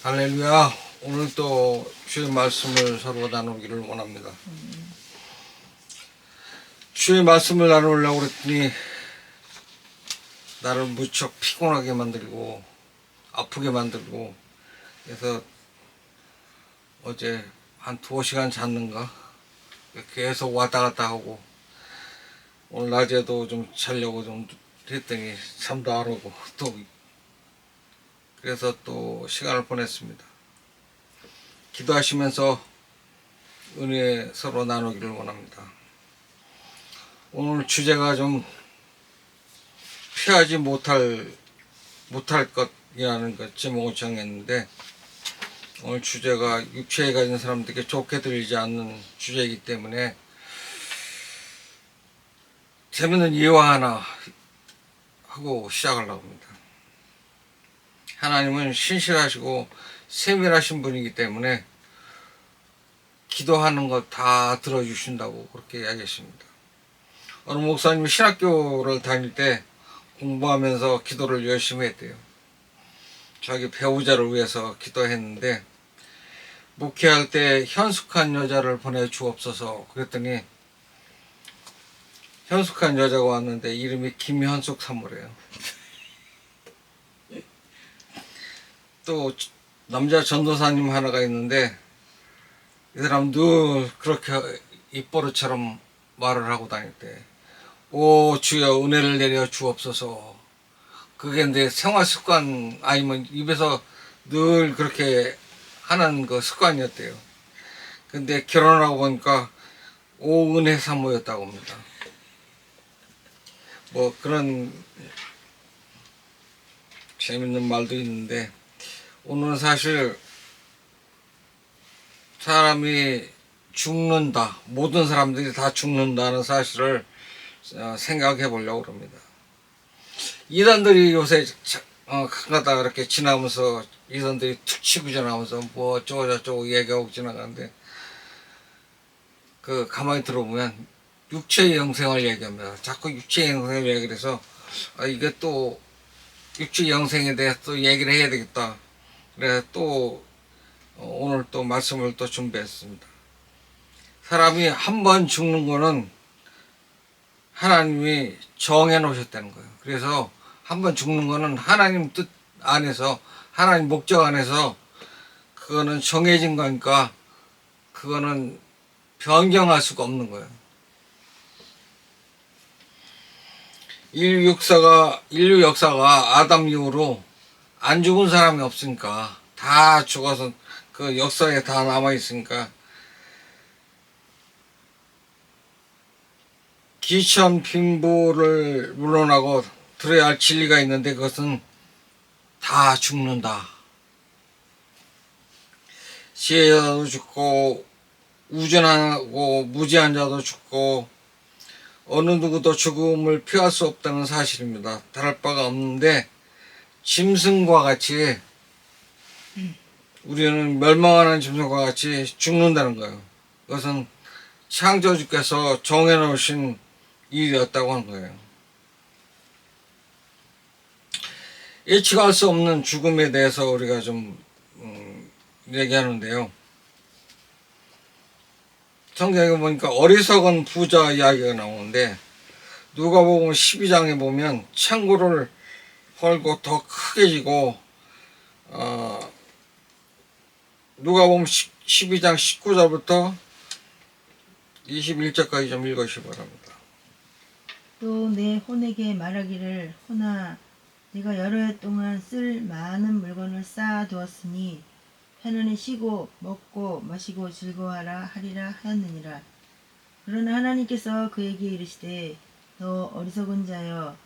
할렐루야. 오늘 또 주의 말씀을 서로 나누기를 원합니다. 주의 말씀을 나누려고 그랬더니 나를 무척 피곤하게 만들고 아프게 만들고, 그래서 어제 한 2시간 잤는가 계속 왔다 갔다 하고, 오늘 낮에도 좀 자려고 좀 했더니 잠도 안 오고, 또 그래서 또 시간을 보냈습니다. 기도하시면서 은혜 서로 나누기를 원합니다. 오늘 주제가 좀 피하지 못할 것이라는 것 제목을 정했는데, 오늘 주제가 육체에 가진 사람들에게 좋게 들리지 않는 주제이기 때문에 재밌는 예화 하나 하고 시작하려고 합니다. 하나님은 신실하시고 세밀하신 분이기 때문에 기도하는 거 다 들어주신다고 그렇게 이야기했습니다. 어느 목사님이 신학교를 다닐 때 공부하면서 기도를 열심히 했대요. 자기 배우자를 위해서 기도했는데, 목회할 때 현숙한 여자를 보내주옵소서 그랬더니 현숙한 여자가 왔는데 이름이 김현숙 사모래요. 또 남자 전도사님 하나가 있는데 이 사람 늘 그렇게 입버릇처럼 말을 하고 다녔대. 오 주여 은혜를 내려 주옵소서. 그게 내 생활 습관 아니면 입에서 늘 그렇게 하는 그 습관이었대요. 근데 결혼하고 보니까 오 은혜 사모였다고 합니다. 뭐 그런 재밌는 말도 있는데, 오늘은 사실 사람이 죽는다, 모든 사람들이 다 죽는다는 사실을 생각해 보려고 합니다. 이단들이 요새 가다 이렇게 지나면서 이단들이 툭 치고 지나가면서 뭐 어쩌고 저쩌고 얘기하고 지나가는데, 그 가만히 들어보면 육체의 영생을 얘기합니다. 자꾸 육체의 영생을 얘기를 해서 이게 또 육체의 영생에 대해서 또 얘기를 해야 되겠다. 그래서 또 오늘 또 말씀을 또 준비했습니다. 사람이 한 번 죽는 거는 하나님이 정해 놓으셨다는 거예요. 그래서 한 번 죽는 거는 하나님 뜻 안에서, 하나님 목적 안에서 그거는 정해진 거니까 그거는 변경할 수가 없는 거예요. 인류 역사가 아담 이후로 안 죽은 사람이 없으니까, 다 죽어서 그 역사에 다 남아 있으니까 기천 빈부를 물러나고 들어야 할 진리가 있는데 그것은 다 죽는다. 지혜자도 죽고 우전하고 무지한 자도 죽고 어느 누구도 죽음을 피할 수 없다는 사실입니다. 다를 바가 없는데, 짐승과 같이 우리는 멸망하는 짐승과 같이 죽는다는 거예요. 그것은 창조주께서 정해놓으신 일이었다고 하는 거예요. 예측할 수 없는 죽음에 대해서 우리가 좀 얘기하는데요. 성경에 보니까 어리석은 부자 이야기가 나오는데, 누가복음 12장에 보면 창고를 헐고 더 크게 지고, 누가복음 12장 19절부터 21절까지 좀 읽으시기 바랍니다. 또 내 혼에게 말하기를, 혼아 네가 여러 해 동안 쓸 많은 물건을 쌓아 두었으니 편안히 쉬고 먹고 마시고 즐거워하라 하리라 하였느니라. 그러나 하나님께서 그에게 이르시되, 너 어리석은 자여,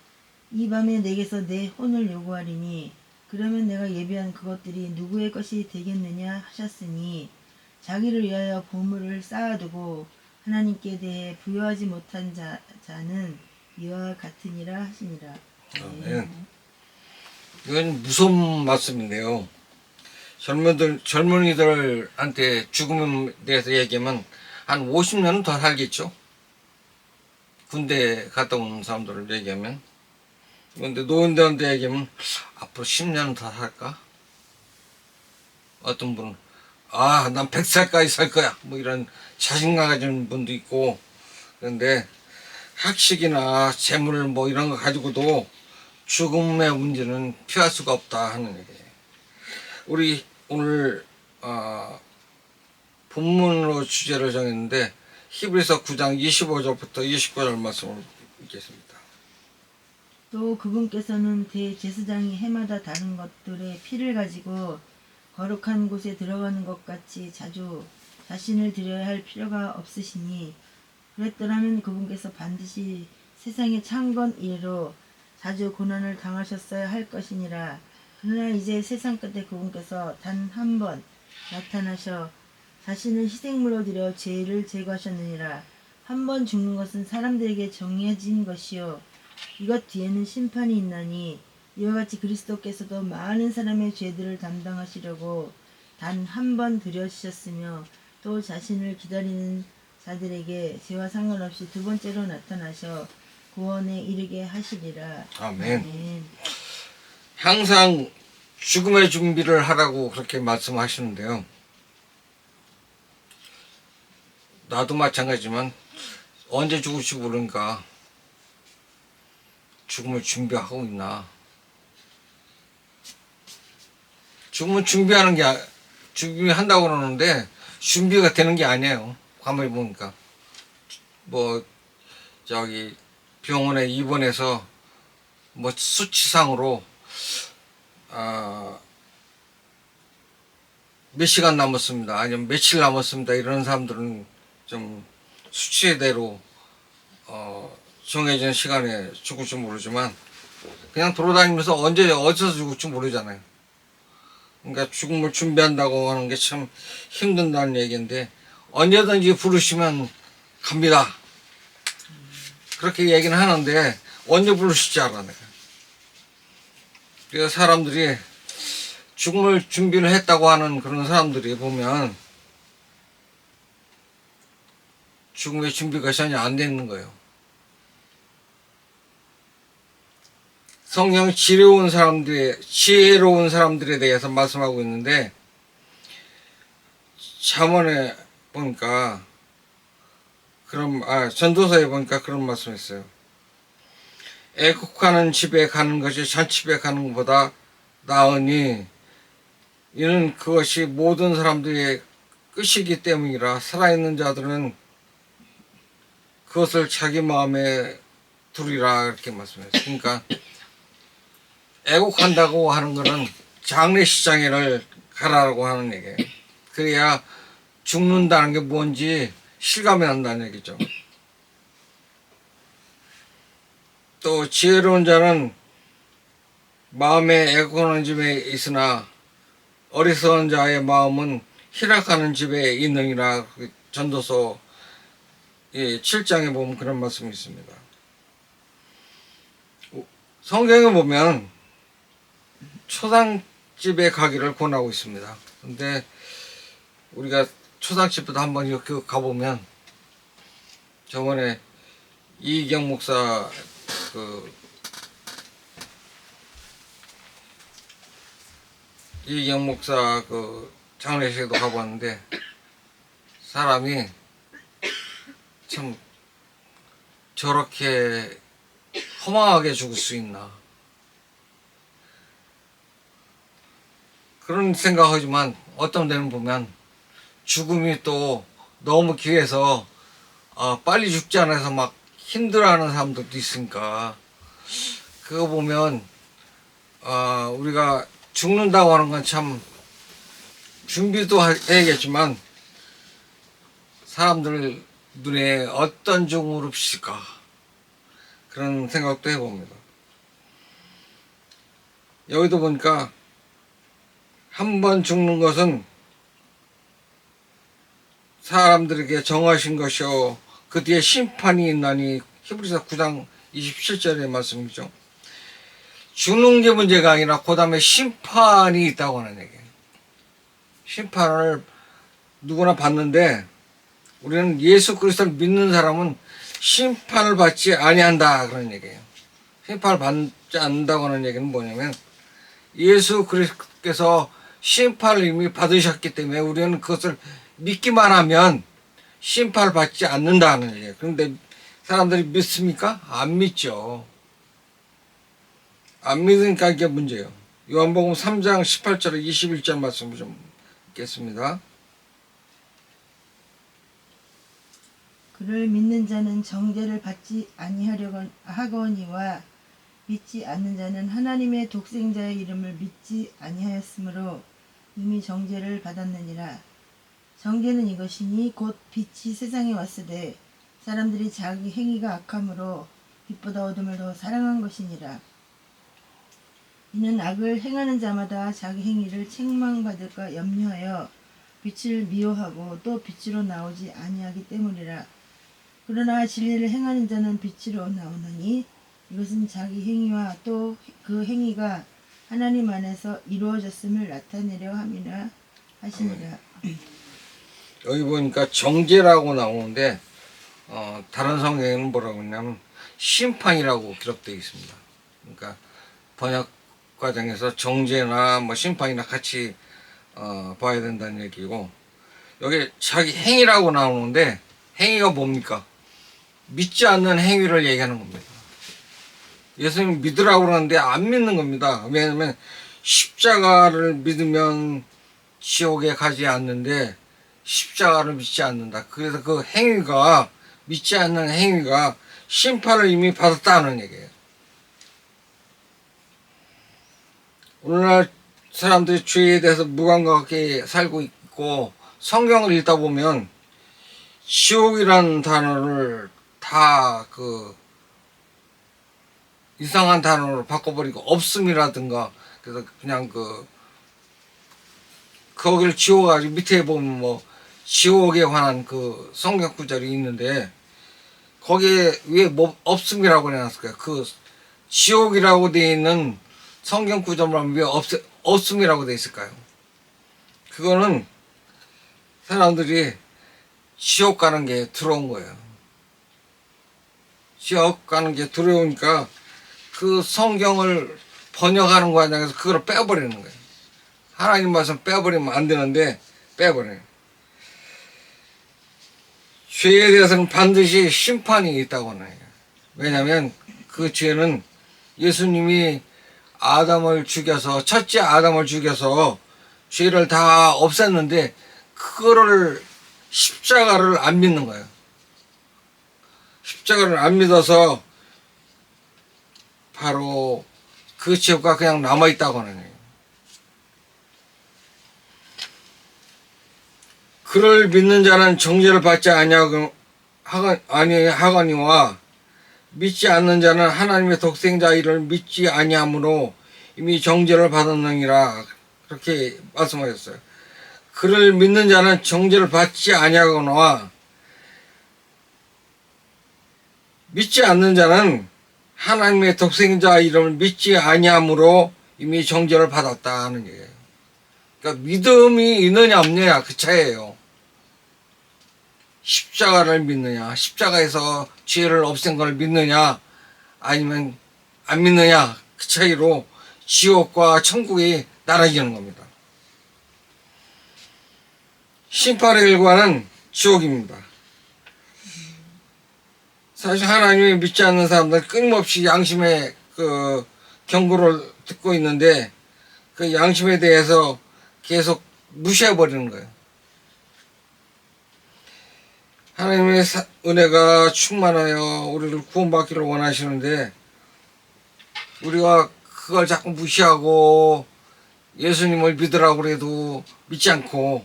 이 밤에 내게서 내 혼을 요구하리니 그러면 내가 예비한 그것들이 누구의 것이 되겠느냐 하셨으니, 자기를 위하여 보물을 쌓아두고 하나님께 대해 부여하지 못한 자는 이와 같으니라 하시니라. 네. 이건 무서운 말씀인데요. 젊은이들한테 죽음에 대해서 얘기하면 한 50년은 더 살겠죠. 군대 갔다 온 사람들을 얘기하면. 그런데 노인들한테 얘기하면 앞으로 10년은 더 살까? 어떤 분은 난 100살까지 살 거야 뭐 이런 자신감 가진 분도 있고, 그런데 학식이나 재물 뭐 이런 거 가지고도 죽음의 문제는 피할 수가 없다 하는 얘기예요. 우리 오늘 본문으로 주제를 정했는데 히브리서 9장 25절부터 29절 말씀을 읽겠습니다. 또 그분께서는 대제사장이 해마다 다른 것들의 피를 가지고 거룩한 곳에 들어가는 것 같이 자주 자신을 드려야 할 필요가 없으시니, 그랬더라면 그분께서 반드시 세상의 창건 이래로 자주 고난을 당하셨어야 할 것이니라. 그러나 이제 세상 끝에 그분께서 단 한 번 나타나셔 자신을 희생물로 드려 죄를 제거하셨느니라. 한 번 죽는 것은 사람들에게 정해진 것이요 이것 뒤에는 심판이 있나니, 이와 같이 그리스도께서도 많은 사람의 죄들을 담당하시려고 단 한 번 들여주셨으며, 또 자신을 기다리는 자들에게 죄와 상관없이 두 번째로 나타나셔 구원에 이르게 하시리라. 아멘. 항상 죽음의 준비를 하라고 그렇게 말씀하시는데요. 나도 마찬가지지만 언제 죽을지 모르니까 죽음을 준비하고 있나. 죽음을 준비한다고 그러는데 준비가 되는 게 아니에요. 가만히 보니까 뭐 병원에 입원해서 뭐 수치상으로 몇 시간 남았습니다, 아니면 며칠 남았습니다 이런 사람들은 좀 수치대로 정해진 시간에 죽을지 모르지만, 그냥 돌아다니면서 언제 어디서 죽을지 모르잖아요. 그러니까 죽음을 준비한다고 하는 게 참 힘든다는 얘기인데, 언제든지 부르시면 갑니다 그렇게 얘기는 하는데 언제 부르실지 알아 내가. 그래서 사람들이 죽음을 준비를 했다고 하는 그런 사람들이 보면 죽음의 준비가 전혀 안 돼 있는 거예요. 성경 지혜로운 사람들에 대해서 말씀하고 있는데, 잠언에 보니까 전도서에 보니까 그런 말씀했어요. 애국하는 집에 가는 것이 잔집에 가는 것보다 나으니, 이는 그것이 모든 사람들의 끝이기 때문이라. 살아있는 자들은 그것을 자기 마음에 두리라 이렇게 말씀했어요. 그러니까 애국한다고 하는 것은 장례식장에를 가라라고 하는 얘기예요. 그래야 죽는다는 게 뭔지 실감이 난다는 얘기죠. 또 지혜로운 자는 마음에 애국하는 집에 있으나 어리석은 자의 마음은 희락하는 집에 있느니라. 전도서 7장에 보면 그런 말씀이 있습니다. 성경에 보면 초상집에 가기를 권하고 있습니다. 근데 우리가 초상집에도 한번 이렇게 가보면, 저번에 이경 목사 장례식에도 가봤는데, 사람이 참 저렇게 허망하게 죽을 수 있나 그런 생각하지만, 어떤 데는 보면 죽음이 또 너무 귀해서 빨리 죽지 않아서 막 힘들어하는 사람들도 있으니까, 그거 보면 우리가 죽는다고 하는 건 참 준비도 해야겠지만 사람들 눈에 어떤 죽음으로 비칠까 그런 생각도 해봅니다. 여기도 보니까 한 번 죽는 것은 사람들에게 정하신 것이요 그 뒤에 심판이 있나니. 히브리서 9장 27절의 말씀이죠. 죽는 게 문제가 아니라 그 다음에 심판이 있다고 하는 얘기예요. 심판을 누구나 받는데, 우리는 예수 그리스도를 믿는 사람은 심판을 받지 아니한다 그런 얘기예요. 심판을 받지 않는다고 하는 얘기는 뭐냐면, 예수 그리스도께서 심판을 이미 받으셨기 때문에 우리는 그것을 믿기만 하면 심판을 받지 않는다는 얘기예요. 그런데 사람들이 믿습니까? 안 믿죠. 안 믿으니까 이게 문제예요. 요한복음 3장 18절에 21절 말씀을 좀 읽겠습니다. 그를 믿는 자는 정죄를 받지 아니하거니와 믿지 않는 자는 하나님의 독생자의 이름을 믿지 아니하였으므로 이미 정죄를 받았느니라. 정죄는 이것이니 곧 빛이 세상에 왔으되 사람들이 자기 행위가 악함으로 빛보다 어둠을 더 사랑한 것이니라. 이는 악을 행하는 자마다 자기 행위를 책망받을까 염려하여 빛을 미워하고 또 빛으로 나오지 아니하기 때문이라. 그러나 진리를 행하는 자는 빛으로 나오나니 이것은 자기 행위와 또 그 행위가 하나님 안에서 이루어졌음을 나타내려 함이라 하시니라. 여기 보니까 정죄라고 나오는데 다른 성경에는 뭐라고 했냐면 심판이라고 기록되어 있습니다. 그러니까 번역 과정에서 정죄나 뭐 심판이나 같이 봐야 된다는 얘기고, 여기 자기 행위라고 나오는데 행위가 뭡니까? 믿지 않는 행위를 얘기하는 겁니다. 예수님 믿으라고 그러는데 안 믿는 겁니다. 왜냐하면 십자가를 믿으면 지옥에 가지 않는데 십자가를 믿지 않는다. 그래서 그 행위가, 믿지 않는 행위가 심판을 이미 받았다는 얘기예요. 오늘날 사람들이 죄에 대해서 무감각하게 살고 있고, 성경을 읽다 보면 지옥이라는 단어를 다 이상한 단어로 바꿔버리고 없음이라든가, 그래서 그냥 거기를 지워가지고 밑에 보면 뭐 지옥에 관한 그 성경 구절이 있는데 거기에 왜 뭐 없음이라고 해놨을까요? 그 지옥이라고 되어 있는 성경 구절만 왜 없음이라고 되어 있을까요? 그거는 사람들이 지옥 가는 게 들어온 거예요. 지옥 가는 게 들어오니까 그 성경을 번역하는 과정에서 그걸 빼버리는 거예요. 하나님 말씀 빼버리면 안 되는데 빼버려요. 죄에 대해서는 반드시 심판이 있다고 하는 거예요. 왜냐하면 그 죄는 예수님이 아담을 죽여서, 첫째 아담을 죽여서 죄를 다 없앴는데 그거를 십자가를 안 믿는 거예요. 십자가를 안 믿어서 바로 그 죄가 그냥 남아있다고 하는 거예요. 그를 믿는 자는 정죄를 받지 아니하거니와 믿지 않는 자는 하나님의 독생자 이를 믿지 아니하므로 이미 정죄를 받았느니라. 그렇게 말씀하셨어요. 그를 믿는 자는 정죄를 받지 아니하거나 믿지 않는 자는 하나님의 독생자 이름을 믿지 아니하므로 이미 정죄를 받았다 하는 얘기예요. 그러니까 믿음이 있느냐 없느냐 그 차이예요. 십자가를 믿느냐, 십자가에서 죄를 없앤 걸 믿느냐, 아니면 안 믿느냐, 그 차이로 지옥과 천국이 나눠지는 겁니다. 심판의 결과는 지옥입니다. 사실 하나님을 믿지 않는 사람들 끊임없이 양심의 경고를 듣고 있는데 그 양심에 대해서 계속 무시해버리는 거예요. 하나님의 은혜가 충만하여 우리를 구원받기를 원하시는데 우리가 그걸 자꾸 무시하고 예수님을 믿으라고 해도 믿지 않고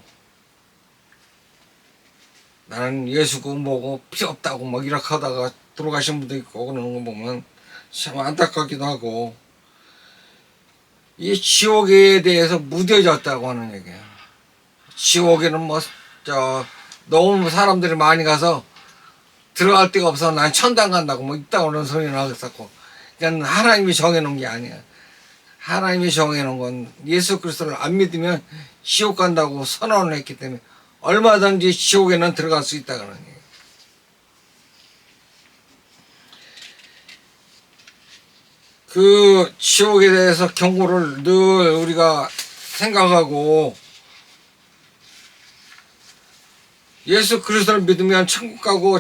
나는 예수고 뭐고 필요 없다고 막 이렇게 하다가 돌아가신 분도 있고 그러는 거 보면 참 안타깝기도 하고, 이 지옥에 대해서 무뎌졌다고 하는 얘기야. 지옥에는 너무 사람들이 많이 가서 들어갈 데가 없어 난 천당 간다고 뭐 있다고 그런 소리 나왔었고, 그러니까 하나님이 정해놓은 게 아니야. 하나님이 정해놓은 건 예수 그리스도를 안 믿으면 지옥 간다고 선언을 했기 때문에 얼마든지 지옥에는 들어갈 수 있다는 얘기예요. 그 지옥에 대해서 경고를 늘 우리가 생각하고 예수 그리스도를 믿으면 천국 가고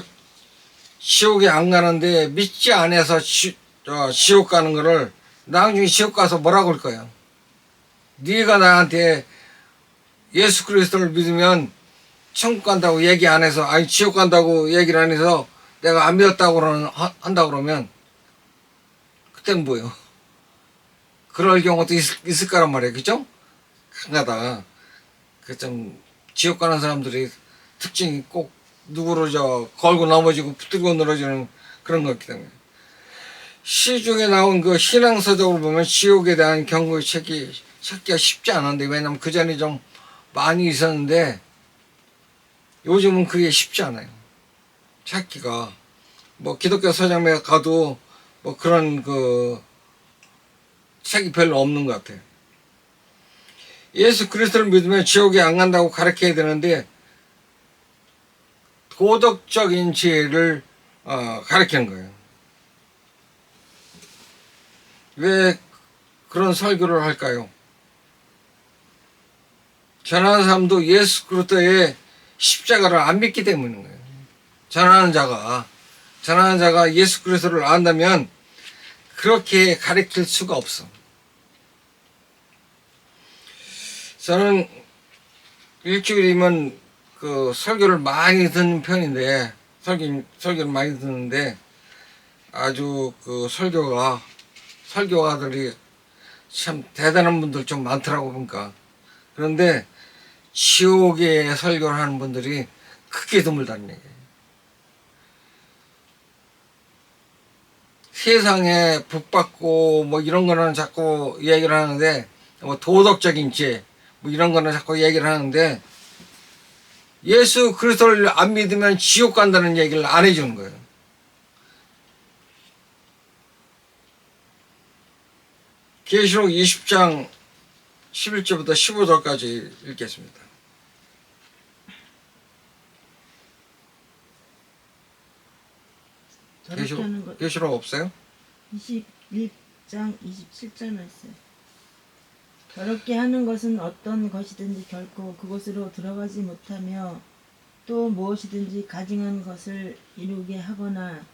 지옥에 안 가는데 믿지 않아서 지옥 가는 거를 나중에 지옥 가서 뭐라고 할 거야? 네가 나한테 예수 그리스도를 믿으면 천국 간다고 얘기 안 해서, 아니 지옥 간다고 얘기를 안 해서 내가 안 믿었다고 한다고 그러면 그땐 뭐요? 그럴 경우도 있을 거란 말이에요. 그죠? 간가다. 그 좀 지옥 가는 사람들이 특징이 꼭 누구를 걸고 넘어지고 붙들고 늘어지는 그런 거기 때문에. 시중에 나온 그 신앙서적으로 보면 지옥에 대한 경고의 찾기가 쉽지 않은데, 왜냐면 그 전에 좀 많이 있었는데 요즘은 그게 쉽지 않아요. 찾기가. 뭐 기독교 서점에 가도 뭐 그런 그 책이 별로 없는 것 같아요. 예수 그리스도를 믿으면 지옥에 안 간다고 가르쳐야 되는데 도덕적인 지혜를 가르치는 거예요. 왜 그런 설교를 할까요? 전하는 사람도 예수 그리스도의 십자가를 안 믿기 때문인 거예요. 전하는 자가 예수 그리스도를 안다면 그렇게 가르칠 수가 없어. 저는 일주일이면 그 설교를 많이 듣는 편인데, 설교를 많이 듣는데, 아주 그 설교가들이 참 대단한 분들 좀 많더라고 보니까. 그런데 지옥에 설교를 하는 분들이 크게 드물다는 얘기예요. 세상에 복받고 뭐 이런 거는 자꾸 얘기를 하는데, 뭐 도덕적인 죄 뭐 이런 거는 자꾸 얘기를 하는데, 예수 그리스도를 안 믿으면 지옥 간다는 얘기를 안 해주는 거예요. 계시록 20장 11절부터 15절까지 읽겠습니다. 계시록 없어요? 21장 27절 말씀. 더럽게 하는 것은 어떤 것이든지 결코 그곳으로 들어가지 못하며, 또 무엇이든지 가증한 것을 이루게 하거나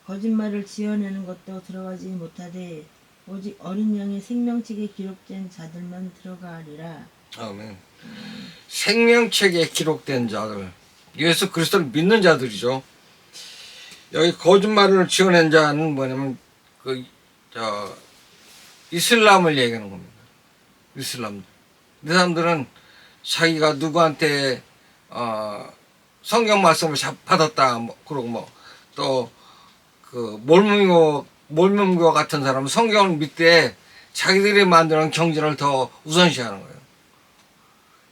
거짓말을 지어내는 것도 들어가지 못하되 오직 어린 양의 생명책에 기록된 자들만 들어가리라. 아멘. 생명책에 기록된 자들, 예수 그리스도를 믿는 자들이죠. 여기 거짓말을 지어낸 자는 뭐냐면 이슬람을 얘기하는 겁니다. 이슬람. 이 사람들은 자기가 누구한테 성경 말씀을 받았다, 뭐 그러고 뭐 또 그 몰몬교 같은 사람은 성경을 믿되 자기들이 만드는 경전을 더 우선시하는 거예요.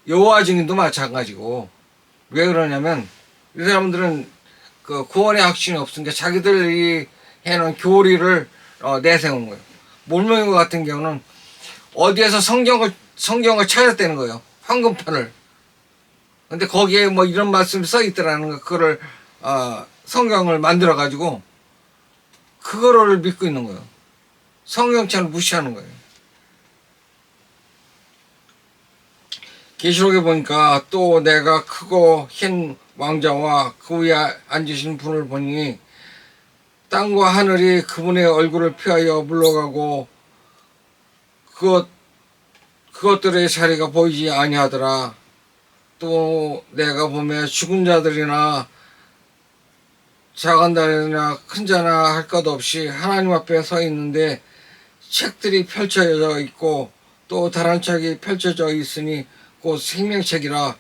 여호와 증인도 마찬가지고. 왜 그러냐면 이 사람들은 그 구원의 확신이 없으니까 자기들이 해놓은 교리를 내세우는 거예요. 몰몬교 같은 경우는 어디에서 성경을 찾았다는 거예요. 황금판을. 근데 거기에 뭐 이런 말씀이 써 있더라는 거, 그거를 성경을 만들어 가지고 그거를 믿고 있는 거예요. 성경책을 무시하는 거예요. 계시록에 보니까 또 내가 크고 흰 왕자와 그 위에 앉으신 분을 보니 땅과 하늘이 그분의 얼굴을 피하여 물러가고 그것들의 자리가 보이지 아니하더라. 또 내가 보면 죽은 자들이나 작은 자나 큰 자나 할 것 없이 하나님 앞에 서 있는데 책들이 펼쳐져 있고 또 다른 책이 펼쳐져 있으니 곧 생명책이라.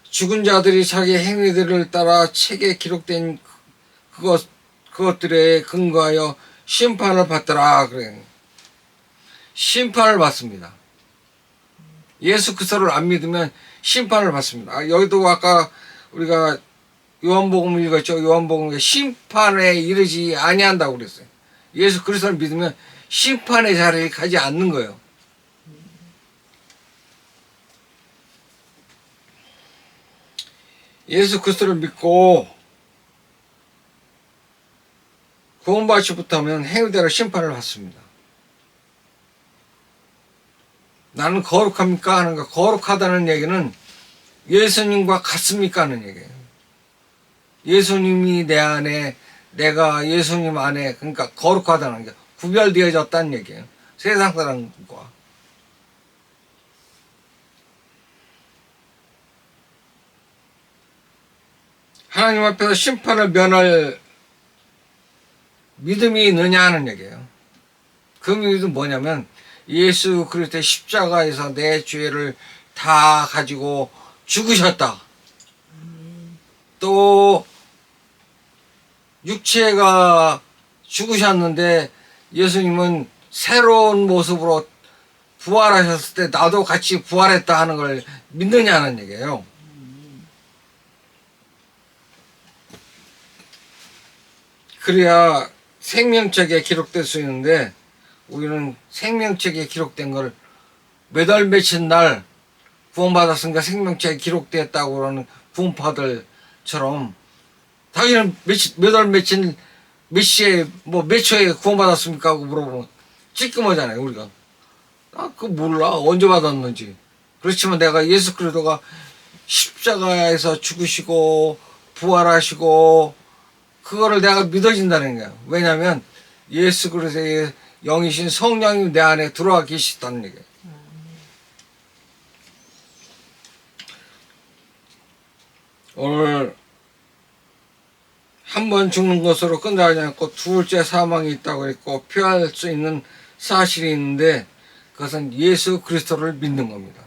죽은 자들이 자기 행위들을 따라 책에 기록된 그것들에 근거하여 심판을 받더라. 그래. 심판을 받습니다. 예수 그리스도를 안 믿으면 심판을 받습니다. 여기도 아까 우리가 요한복음을 읽었죠. 요한복음에 심판에 이르지 아니한다고 그랬어요. 예수 그리스도를 믿으면 심판의 자리에 가지 않는 거예요. 예수 그리스도를 믿고 구원받지 못하면 행위대로 심판을 받습니다. 나는 거룩합니까? 하는 거. 거룩하다는 얘기는 예수님과 같습니까? 하는 얘기예요. 예수님이 내 안에, 내가 예수님 안에, 그러니까 거룩하다는 게 구별되어졌다는 얘기예요. 세상 사람과. 하나님 앞에서 심판을 면할 믿음이 있느냐 하는 얘기예요. 그 믿음은 뭐냐면 예수 그리스도의 십자가에서 내 죄를 다 가지고 죽으셨다. 또 육체가 죽으셨는데 예수님은 새로운 모습으로 부활하셨을 때 나도 같이 부활했다 하는 걸 믿느냐는 얘기예요. 그래야 생명책에 기록될 수 있는데 우리는 생명책에 기록된 걸 몇 월 며칠 날 구원받았으니까 생명책에 기록됐다고 그러는 구원파들처럼 당신은 몇 월 며칠 몇 시에 뭐 몇 초에 구원받았습니까 하고 물어보면 찌끔하잖아요. 우리가 그거 몰라 언제 받았는지. 그렇지만 내가 예수 그리스도가 십자가에서 죽으시고 부활하시고 그거를 내가 믿어진다는 거야. 왜냐하면 예수 그리스도의 영이신 성령이 내 안에 들어와 계시다는 얘기예요. 오늘 한 번 죽는 것으로 끝나지 않고 둘째 사망이 있다고 했고 피할 수 있는 사실이 있는데 그것은 예수 그리스도를 믿는 겁니다.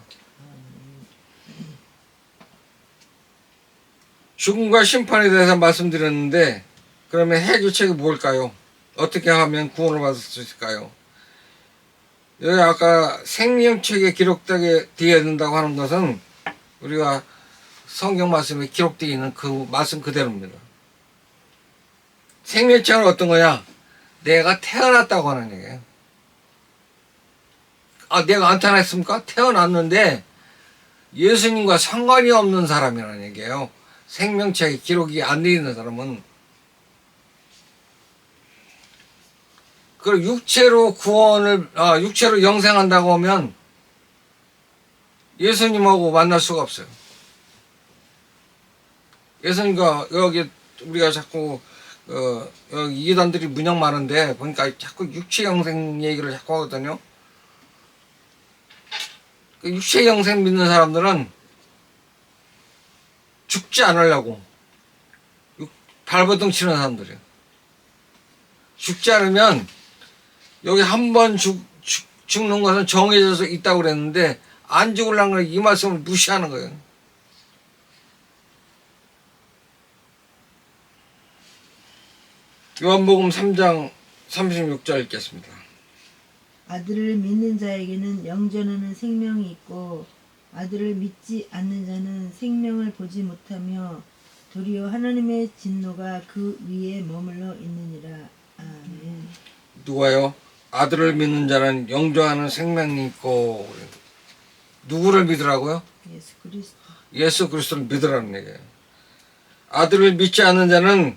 죽음과 심판에 대해서 말씀드렸는데 그러면 해결책이 뭘까요? 어떻게 하면 구원을 받을 수 있을까요? 여기 아까 생명책에 기록되게 되어야 된다고 하는 것은 우리가 성경 말씀에 기록되어 있는 그 말씀 그대로입니다. 생명책은 어떤 거냐? 내가 태어났다고 하는 얘기예요. 내가 안 태어났습니까? 태어났는데 예수님과 상관이 없는 사람이라는 얘기예요. 생명책에 기록이 안 되어 있는 사람은. 그리고 육체로 영생한다고 하면 예수님하고 만날 수가 없어요. 예수님과 여기 우리가 자꾸 여기 이단들이 문양 많은데 보니까 자꾸 육체 영생 얘기를 자꾸 하거든요. 그 육체 영생 믿는 사람들은 죽지 않으려고 발버둥 치는 사람들이에요. 죽지 않으면 여기 한 번 죽는 것은 정해져서 있다고 그랬는데 안 죽으려는 걸 이 말씀을 무시하는 거예요. 요한복음 3장 36절 읽겠습니다. 아들을 믿는 자에게는 영전하는 생명이 있고 아들을 믿지 않는 자는 생명을 보지 못하며 도리어 하나님의 진노가 그 위에 머물러 있느니라. 아멘. 누가요? 아들을 믿는 자는 영존하는 생명이 있고 누구를 믿으라고요? 예수 그리스도. 예수 그리스도를 믿으라는 얘기예요. 아들을 믿지 않는 자는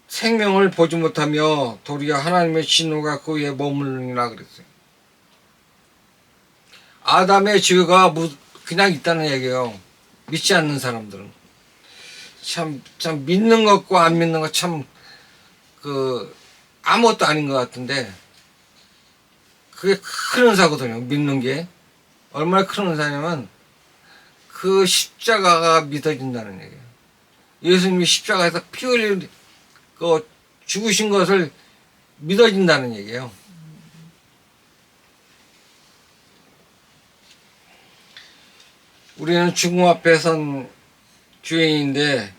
생명을 보지 못하며 도리어 하나님의 진노가 그 위에 머무르니라 그랬어요. 아담의 죄가 그냥 있다는 얘기예요. 믿지 않는 사람들은. 참 믿는 것과 안 믿는 것 참 아무것도 아닌 것 같은데 그게 큰 은사거든요. 믿는 게 얼마나 큰 은사냐면 그 십자가가 믿어진다는 얘기예요. 예수님이 십자가에서 피 흘린 죽으신 것을 믿어진다는 얘기예요. 우리는 죽음 앞에 선 죄인인데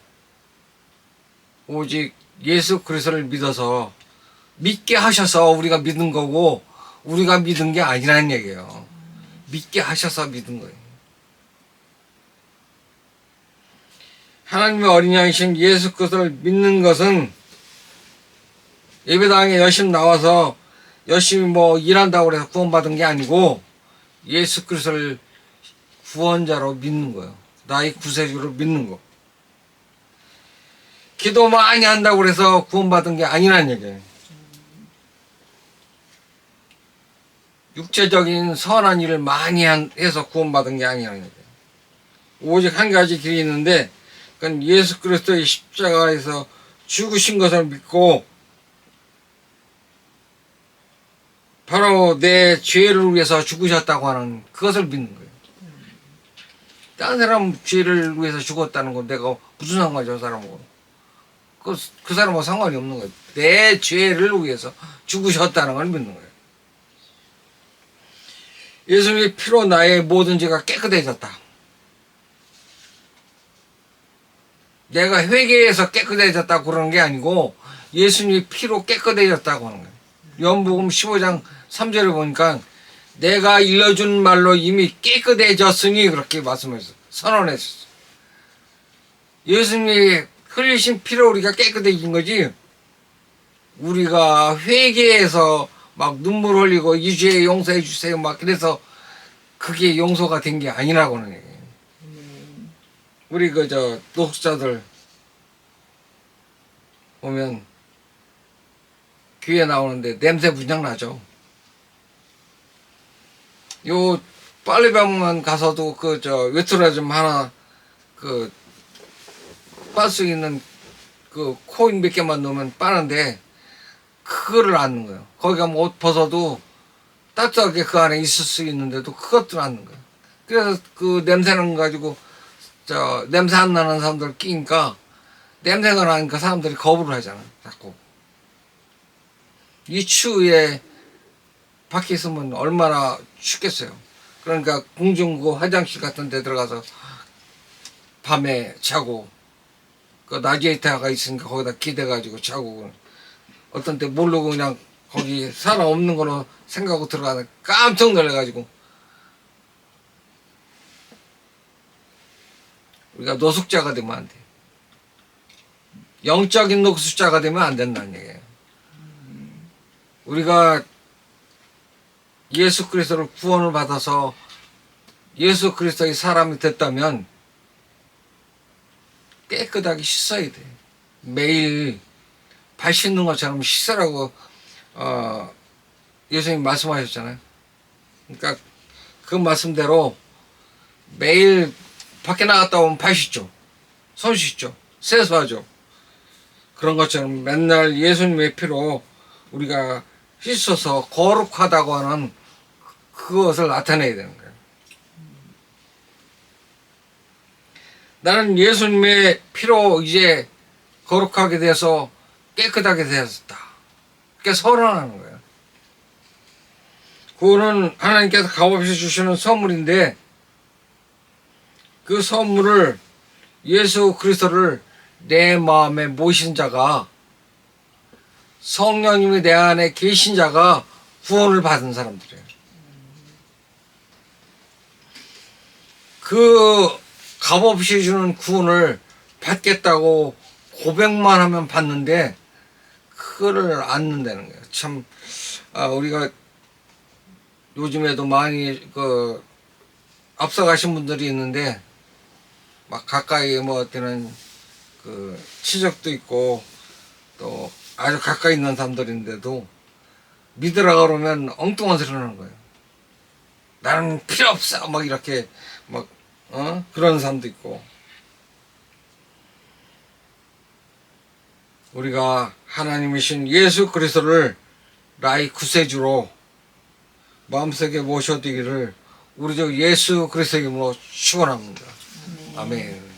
오직 예수 그리스도를 믿어서 믿게 하셔서 우리가 믿은 거고 우리가 믿은 게 아니라는 얘기예요. 믿게 하셔서 믿은 거예요. 하나님의 어린 양이신 예수 그리스도를 믿는 것은 예배당에 열심히 나와서 열심히 일한다고 해서 구원받은 게 아니고 예수 그리스도를 구원자로 믿는 거예요. 나의 구세주로 믿는 거. 기도 많이 한다고 해서 구원받은 게 아니라는 얘기예요. 육체적인 선한 일을 많이 해서 구원받은 게 아니라는 거예요. 오직 한 가지 길이 있는데 그건 예수 그리스도의 십자가에서 죽으신 것을 믿고 바로 내 죄를 위해서 죽으셨다고 하는 그것을 믿는 거예요. 다른 사람 죄를 위해서 죽었다는 건 내가 무슨 상관이죠, 저 사람하고. 그 사람하고 상관이 없는 거예요. 내 죄를 위해서 죽으셨다는 걸 믿는 거예요. 예수님의 피로 나의 모든 죄가 깨끗해졌다. 내가 회개해서 깨끗해졌다고 그러는 게 아니고 예수님의 피로 깨끗해졌다고 하는 거예요. 요한복음 15장 3절을 보니까 내가 일러준 말로 이미 깨끗해졌으니 그렇게 말씀하셨어요. 선언했어요. 예수님이 흘리신 피로 우리가 깨끗해진 거지 우리가 회개해서 막 눈물 흘리고 이 죄 용서해 주세요 막 그래서 그게 용서가 된 게 아니라고 하는 얘기예요. 우리 노숙자들 보면 교회 나오는데 냄새 문장 나죠. 요 빨래방만 가서도 외투라좀 하나 빨수 있는 코인 몇 개만 넣으면 빠는데 그거를 안 넣는 거예요. 거기 가면 옷 벗어도 따뜻하게 그 안에 있을 수 있는데도 그것도 안 넣는 거예요. 그래서 그 냄새는 가지고 냄새 안 나는 사람들 끼니까 냄새가 나니까 사람들이 거부를 하잖아. 자꾸 이 추위에 밖에 있으면 얼마나 춥겠어요. 그러니까 공중구 화장실 같은 데 들어가서 밤에 자고 그 라디에이터가 있으니까 거기다 기대가지고 자고 어떤 때 모르고 그냥 거기 사람 없는 걸로 생각하고 들어가서 깜짝 놀래가지고 우리가 노숙자가 되면 안 돼. 영적인 노숙자가 되면 안 된다는 얘기예요. 우리가 예수 그리스도를 구원을 받아서 예수 그리스도의 사람이 됐다면 깨끗하게 씻어야 돼. 매일 발 씻는 것처럼 씻으라고 예수님 말씀하셨잖아요. 그러니까 그 말씀대로 매일 밖에 나갔다 오면 발 씻죠. 손 씻죠. 세수하죠. 그런 것처럼 맨날 예수님의 피로 우리가 씻어서 거룩하다고 하는 그것을 나타내야 되는 거예요. 나는 예수님의 피로 이제 거룩하게 돼서 깨끗하게 되었다. 그게 선언하는 거예요. 그거는 하나님께서 값없이 주시는 선물인데 그 선물을 예수 그리스도를 내 마음에 모신 자가 성령님이 내 안에 계신 자가 구원을 받은 사람들이에요. 그 값없이 주는 구원을 받겠다고 고백만 하면 받는데 그거를 안 넣는다는 거예요. 참 우리가 요즘에도 많이 앞서가신 분들이 있는데 막 가까이 어때는 치적도 있고 또 아주 가까이 있는 사람들인데도 믿으라 그러면 엉뚱한 소리 하는 거예요. 나는 필요 없어 막 이렇게 그런 사람도 있고 우리가 하나님이신 예수 그리스도를 나의 구세주로 마음속에 모셔두기를 우리 주 예수 그리스도의 이름으로 축원합니다. 아멘.